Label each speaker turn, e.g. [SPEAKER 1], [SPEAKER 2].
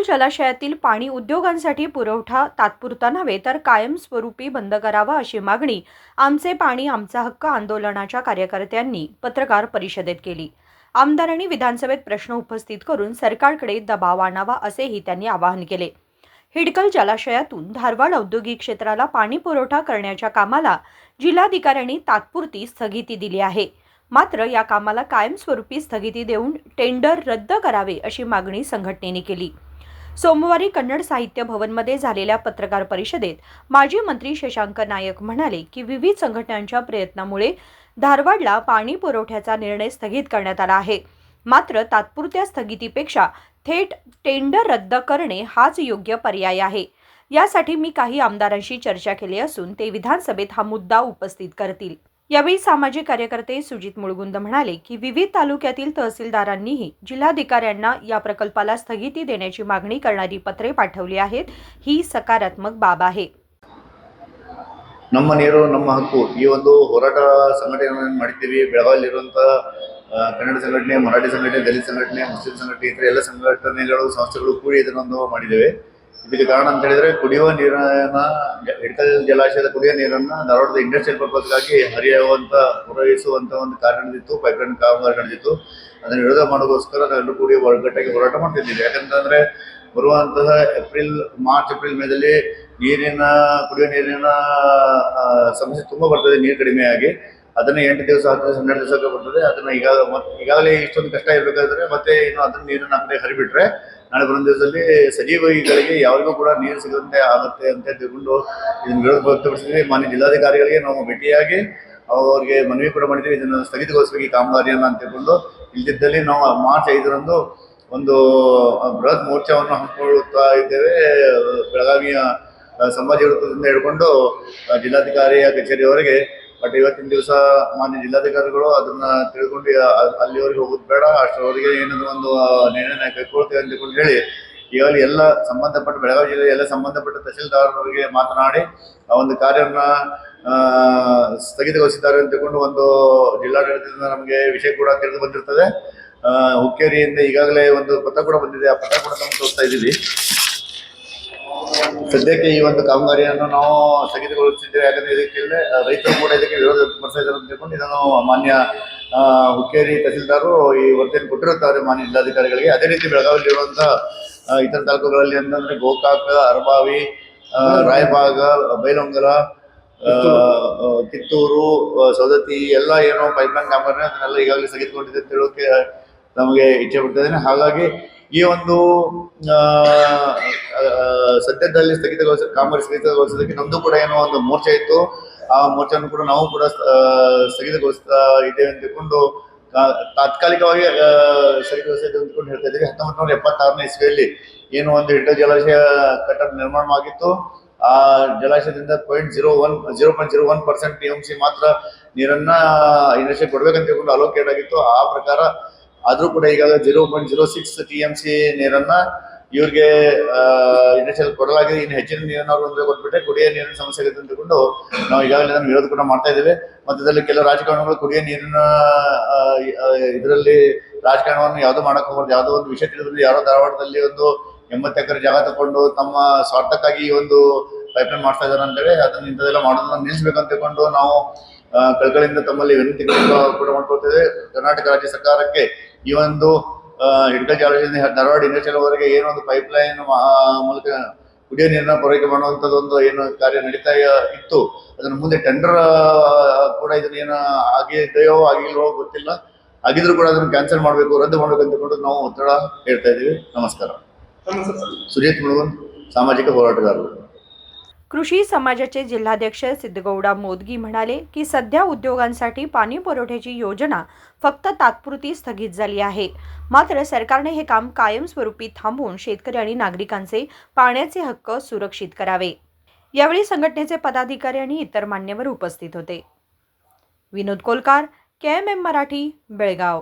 [SPEAKER 1] जलाशयातील पाणी उद्योगांसाठी पुरवठा तात्पुरता नव्हे तर कायमस्वरूपी बंद करावा अशी मागणी आमचे पाणी आमचा हक्क आंदोलनाच्या कार्यकर्त्यांनी पत्रकार परिषदेत केली। आमदारांनी विधानसभेत प्रश्न उपस्थित करून सरकारकडे दबाव आणावा असेही त्यांनी आवाहन केले। हिडकल जलाशयातून धारवाड औद्योगिक क्षेत्राला पाणी पुरवठा करण्याच्या कामाला जिल्हाधिकाऱ्यांनी तात्पुरती स्थगिती दिली आहे। मात्र या कामाला कायमस्वरूपी स्थगिती देऊन टेंडर रद्द करावे अशी मागणी संघटनेने केली। सोमवारी कन्नड साहित्य भवनमध्ये झालेल्या पत्रकार परिषदेत माजी मंत्री शशांक नायक म्हणाले की विविध संघटनांच्या प्रयत्नामुळे धारवाडला पाणी पुरवठ्याचा निर्णय स्थगित करण्यात आला आहे। मात्र तात्पुरत्या स्थगितीपेक्षा थेट टेंडर रद्द करणे हाच योग्य पर्याय आहे। यासाठी मी काही आमदारांशी चर्चा केली असून ते विधानसभेत हा मुद्दा उपस्थित करतील। यावेळी सामाजिक कार्यकर्ते सुजित मुळगुंद म्हणाले की विविध तालुक्यातील तहसीलदारांनीही जिल्हाधिकाऱ्यांना या प्रकल्पाला स्थगिती देण्याची मागणी करणारी पत्रे पाठवली आहेत। ही सकारात्मक बाब आहे।
[SPEAKER 2] ನಮ್ಮ ನೀರು ನಮ್ಮ ಹಕ್ಕು ಈ ಒಂದು ಹೋರಾಟ ಸಂಘಟನೆಯನ್ನು ಮಾಡಿದ್ದೀವಿ। ಬೆಳಗಾವಿಯಲ್ಲಿರುವಂಥ ಕನ್ನಡ ಸಂಘಟನೆ, ಮರಾಠಿ ಸಂಘಟನೆ, ದಲಿತ ಸಂಘಟನೆ, ಮುಸ್ಲಿಂ ಸಂಘಟನೆ ಇತರ ಎಲ್ಲ ಸಂಘಟನೆಗಳು ಸಂಸ್ಥೆಗಳು ಕೂಡಿ ಇದನ್ನೊಂದು ಮಾಡಿದ್ದೇವೆ। ಇದಕ್ಕೆ ಕಾರಣ ಅಂತ ಹೇಳಿದ್ರೆ ಕುಡಿಯುವ ನೀರನ್ನ ಹಿಡಕಲ್ ಜಲಾಶಯದ ಕುಡಿಯುವ ನೀರನ್ನ ಧಾರವಾಡದ ಇಂಡಸ್ಟ್ರಿಯಲ್ ಪರ್ಪಸ್ಗಾಗಿ ಪೂರೈಸುವಂತ ಒಂದು ಕಾರ್ಯ ನಡೆದಿತ್ತು, ಪೈಪ್ಲೈನ್ ಕಾಮಗಾರಿ ನಡೆದಿತ್ತು। ಅದನ್ನು ವಿರೋಧ ಮಾಡೋದಕ್ಕೋಸ್ಕರ ನಾವೆಲ್ಲರೂ ಕೂಡಿ ಒಗ್ಗಟ್ಟಾಗಿ ಹೋರಾಟ ಮಾಡ್ತಿದ್ದೀವಿ। ಯಾಕಂತಂದ್ರೆ ಬರುವಂತಹ ಮಾರ್ಚ್ ಏಪ್ರಿಲ್ ಮೇದಲ್ಲಿ ಕುಡಿಯುವ ನೀರಿನ ಸಮಸ್ಯೆ ತುಂಬಾ ಬರ್ತದೆ। ನೀರು ಕಡಿಮೆಯಾಗಿ ಅದನ್ನ 8 ದಿವಸ 10 ದಿವಸ 12 ದಿವಸಕ್ಕೆ ಬರ್ತದೆ। ಅದನ್ನ ಈಗಾಗಲೇ ಇಷ್ಟೊಂದು ಕಷ್ಟ ಇರಬೇಕಾದ್ರೆ ಮತ್ತೆ ಇನ್ನು ಅದನ್ನ ನೀರನ್ನ ಆ ಕಡೆ ಹರಿಬಿಟ್ರೆ ನಾಳೆ ಬರೋ ದಿವಸದಲ್ಲಿ ಸಜೀವಿಗಳಿಗೆ ಯಾರಿಗೂ ಕೂಡ ನೀರು ಸಿಗದಂತೆ ಆಗುತ್ತೆ ಅಂತ ತಿಳ್ಕೊಂಡು ಇದನ್ನ ವಿರೋಧ ವ್ಯಕ್ತಪಡಿಸಿದ್ವಿ। ಮಾನ್ಯ ಜಿಲ್ಲಾಧಿಕಾರಿಗಳಿಗೆ ನಾವು ಭೇಟಿಯಾಗಿ ಅವರಿಗೆ ಮನವಿ ಕೂಡ ಮಾಡಿದ್ವಿ, ಇದನ್ನು ಸ್ಥಗಿತಗೊಳಿಸಬೇಕು ಈ ಕಾಮಗಾರಿಯನ್ನ ಅಂತ ತಿಳ್ಕೊಂಡು। ಇಲ್ದಿದ್ದಲ್ಲಿ ನಾವು ಮಾರ್ಚ್ 5ರಂದು ಒಂದು ಬೃಹತ್ ಮೋರ್ಚಾವನ್ನು ಹಮ್ಮಿಕೊಳ್ಳುತ್ತಾ ಇದ್ದೇವೆ। ಬೆಳಗಾವಿಯ ಸಂಭಾಜಿ ವೃತ್ತದಿಂದ ಹಿಡ್ಕೊಂಡು ಜಿಲ್ಲಾಧಿಕಾರಿಯ ಕಚೇರಿಯವರೆಗೆ। ಬಟ್ ಇವತ್ತಿನ ದಿವಸ ಮಾನ್ಯ ಜಿಲ್ಲಾಧಿಕಾರಿಗಳು ಅದನ್ನ ತಿಳ್ಕೊಂಡು ಅಲ್ಲಿವರೆಗೆ ಹೋಗೋದು ಬೇಡ, ಅಷ್ಟರವರೆಗೆ ಏನಾದ್ರು ಒಂದು ನಿರ್ಣಯ ಕೈಗೊಳ್ತೇವೆ ಅಂತ ಹೇಳಿ ಈಗಾಗಲೇ ಎಲ್ಲ ಸಂಬಂಧಪಟ್ಟ ಬೆಳಗಾವಿ ಜಿಲ್ಲೆಯ ಎಲ್ಲ ಸಂಬಂಧಪಟ್ಟ ತಹಸೀಲ್ದಾರರಿಗೆ ಮಾತನಾಡಿ ಆ ಒಂದು ಕಾರ್ಯವನ್ನ ಸ್ಥಗಿತಗೊಳಿಸಿದ್ದಾರೆ ಅಂತ ತಿಳ್ಕೊಂಡು ಒಂದು ಜಿಲ್ಲಾಡಳಿತದಿಂದ ನಮಗೆ ವಿಷಯ ಕೂಡ ತಿಳಿದು ಬಂದಿರ್ತದೆ। ಹುಕ್ಕೇರಿಯಿಂದ ಈಗಾಗಲೇ ಒಂದು ಪತ್ರ ಕೂಡ ಬಂದಿದೆ, ಆ ಪತ್ರ ಕೂಡ ನಮ್ಗೆ ತೋರಿಸ್ತಾ ಇದ್ದೀವಿ। ಸದ್ಯಕ್ಕೆ ಈ ಒಂದು ಕಾಮಗಾರಿಯನ್ನು ನಾವು ಸ್ಥಗಿತಗೊಳಿಸಿದ್ದೇವೆ। ಯಾಕಂದ್ರೆ ಇದಕ್ಕೆ ರೈತರು ಕೂಡ ಇದಕ್ಕೆ ವಿರೋಧ ವ್ಯಕ್ತಪಡಿಸ್ತಾ ಇದ್ದಾರೆ ಅಂತ ತಿಳ್ಕೊಂಡು ಇದನ್ನು ಮಾನ್ಯ ಹುಕ್ಕೇರಿ ತಹಸೀಲ್ದಾರರು ಈ ವರದಿಯನ್ನು ಕೊಟ್ಟಿರುತ್ತಾರೆ ಮಾನ್ಯ ಜಿಲ್ಲಾಧಿಕಾರಿಗಳಿಗೆ। ಅದೇ ರೀತಿ ಬೆಳಗಾವಿಯಲ್ಲಿರುವಂತಹ ಇತರ ತಾಲೂಕುಗಳಲ್ಲಿ ಅಂತಂದ್ರೆ ಗೋಕಾಕ, ಅರಬಾವಿ, ರಾಯಬಾಗ, ಬೈಲಹೊಂಗಲ, ಕಿತ್ತೂರು, ಸವದತ್ತಿ ಎಲ್ಲ ಏನೋ ಪೈಪ್ಲೈನ್ ಕಾಮಗಾರಿ ಅದನ್ನೆಲ್ಲ ಈಗಾಗಲೇ ಸ್ಥಗಿತಗೊಂಡಿದೆ ಅಂತ ಹೇಳೋಕೆ ನಮಗೆ ಇಚ್ಛೆ ಪಡ್ತಿದ್ದೇನೆ। ಹಾಗಾಗಿ ಈ ಒಂದು ಸದ್ಯದಲ್ಲಿ ಕಾಮಗಾರಿ ಸ್ಥಗಿತಗೊಳಿಸೋದಕ್ಕೆ ನಮ್ದು ಕೂಡ ಏನೋ ಒಂದು ಮೋರ್ಚಾ ಇತ್ತು, ಆ ಮೋರ್ಚಾವನ್ನು ಕೂಡ ನಾವು ಕೂಡ ಸ್ಥಗಿತಗೊಳಿಸ್ತಾ ಇದ್ದೇವೆ ಅಂತ ತಿಳ್ಕೊಂಡು ತಾತ್ಕಾಲಿಕವಾಗಿ ಸ್ಥಗಿತಗೊಳಿಸಿದ್ದೇವೆ ಅಂದ್ಕೊಂಡು ಹೇಳ್ತಾ ಇದ್ದೀವಿ। 1976ನೇ ಇಸ್ವಿಯಲ್ಲಿ ಏನು ಒಂದು ಹಿಡಕಲ್ ಜಲಾಶಯ ಕಟ್ಟಡ ನಿರ್ಮಾಣವಾಗಿತ್ತು, ಆ ಜಲಾಶಯದಿಂದ 0.01% TMC ಮಾತ್ರ ನೀರನ್ನ ಇಂಡಸ್ಟ್ರಿ ಕೊಡ್ಬೇಕಂತ ತಿಳ್ಕೊಂಡು ಅಲೋಕೇಟ್ ಆಗಿತ್ತು। ಆ ಪ್ರಕಾರ ಆದ್ರೂ ಕೂಡ ಈಗಾಗಲೇ 0.06 TMC ನೀರನ್ನ ಇವ್ರಿಗೆ ಇಂಡಸ್ಟ್ರಿಯಲ್ ಕೊಡಲಾಗಿದೆ। ಇನ್ನು ಹೆಚ್ಚಿನ ನೀರನ್ನ ಅವ್ರು ಕೊಟ್ಬಿಟ್ರೆ ಕುಡಿಯೋ ನೀರಿನ ಸಮಸ್ಯೆ ಆಗುತ್ತೆ ಅಂತ ತಿಳ್ಕೊಂಡು ನಾವು ಈಗಾಗಲೇ ಅದನ್ನು ವಿರೋಧ ಕೂಡ ಮಾಡ್ತಾ ಇದ್ದೇವೆ। ಮಧ್ಯದಲ್ಲಿ ಕೆಲ ರಾಜಕಾರಣಿಗಳು ಕುಡಿಯೋ ನೀರಿನ ಇದರಲ್ಲಿ ರಾಜಕಾರಣವನ್ನು ಯಾವುದೋ ಮಾಡಕ್ ಹೋಗ್ಬಾರ್ದು। ಯಾವುದೋ ಒಂದು ವಿಷಯ ತಿಳಿದ್ರೆ ಯಾರೋ ಧಾರವಾಡದಲ್ಲಿ ಒಂದು 80 ಎಕರೆ ಜಾಗ ತಗೊಂಡು ತಮ್ಮ ಸ್ವಾರ್ಥಕ್ಕಾಗಿ ಈ ಒಂದು ಪೈಪ್ಲೈನ್ ಮಾಡ್ತಾ ಇದ್ದಾರೆ ಅಂತೇಳಿ ಅದನ್ನ ಇಂಥದೆಲ್ಲ ಮಾಡೋದನ್ನ ನಿಲ್ಲಿಸ್ಬೇಕಂತ ತಿಳ್ಕೊಂಡು ನಾವು ಕಳಕಳಿಯಿಂದ ತಮ್ಮಲ್ಲಿ ವಿನಂತಿ ಕೂಡ ಮಾಡ್ಕೊಳ್ತೇವೆ। ಕರ್ನಾಟಕ ರಾಜ್ಯ ಸರ್ಕಾರಕ್ಕೆ ಈ ಒಂದು ಹಿಡಕಲ್ ಜಲಾಶಯದಿಂದ ಧಾರವಾಡ ಇಂಡಸ್ಟ್ರಿಯಲ್ ವರೆಗೆ ಏನೊಂದು ಪೈಪ್ಲೈನ್ ಮೂಲಕ ಕುಡಿಯೋ ನೀರನ್ನ ಪೂರೈಕೆ ಮಾಡುವಂಥದ್ದು ಒಂದು ಏನು ಕಾರ್ಯ ನಡೀತಾ ಇತ್ತು, ಅದನ್ನು ಮುಂದೆ ಟೆಂಡರ್ ಕೂಡ ಇದನ್ನ ಏನು ಆಗಿದೆಯೋ ಆಗಿಲ್ವೋ ಗೊತ್ತಿಲ್ಲ, ಆಗಿದ್ರು ಕೂಡ ಅದನ್ನು ಕ್ಯಾನ್ಸಲ್ ಮಾಡಬೇಕು, ರದ್ದು ಮಾಡಬೇಕು ಅಂತ ತಿಳ್ಕೊಂಡು ನಾವು ಒತ್ತಡ ಹೇಳ್ತಾ ಇದ್ದೀವಿ। ನಮಸ್ಕಾರ। ಸುಜಿತ್ ಮುಳುಗುಂದ್, ಸಾಮಾಜಿಕ ಹೋರಾಟಗಾರರು।
[SPEAKER 1] कृषी समाजाचे जिल्हाध्यक्ष सिद्धगौडा मोदगी म्हणाले की सध्या उद्योगांसाठी पाणी पुरवठ्याची योजना फक्त तात्पुरती स्थगित झाली आहे। मात्र सरकारने हे काम कायमस्वरूपी थांबवून शेतकरी आणि नागरिकांचे पाण्याचे हक्क सुरक्षित करावे। यावेळी संघटनेचे पदाधिकारी आणि इतर मान्यवर उपस्थित होते। विनोद कोलकार, KMM मराठी, बेळगाव।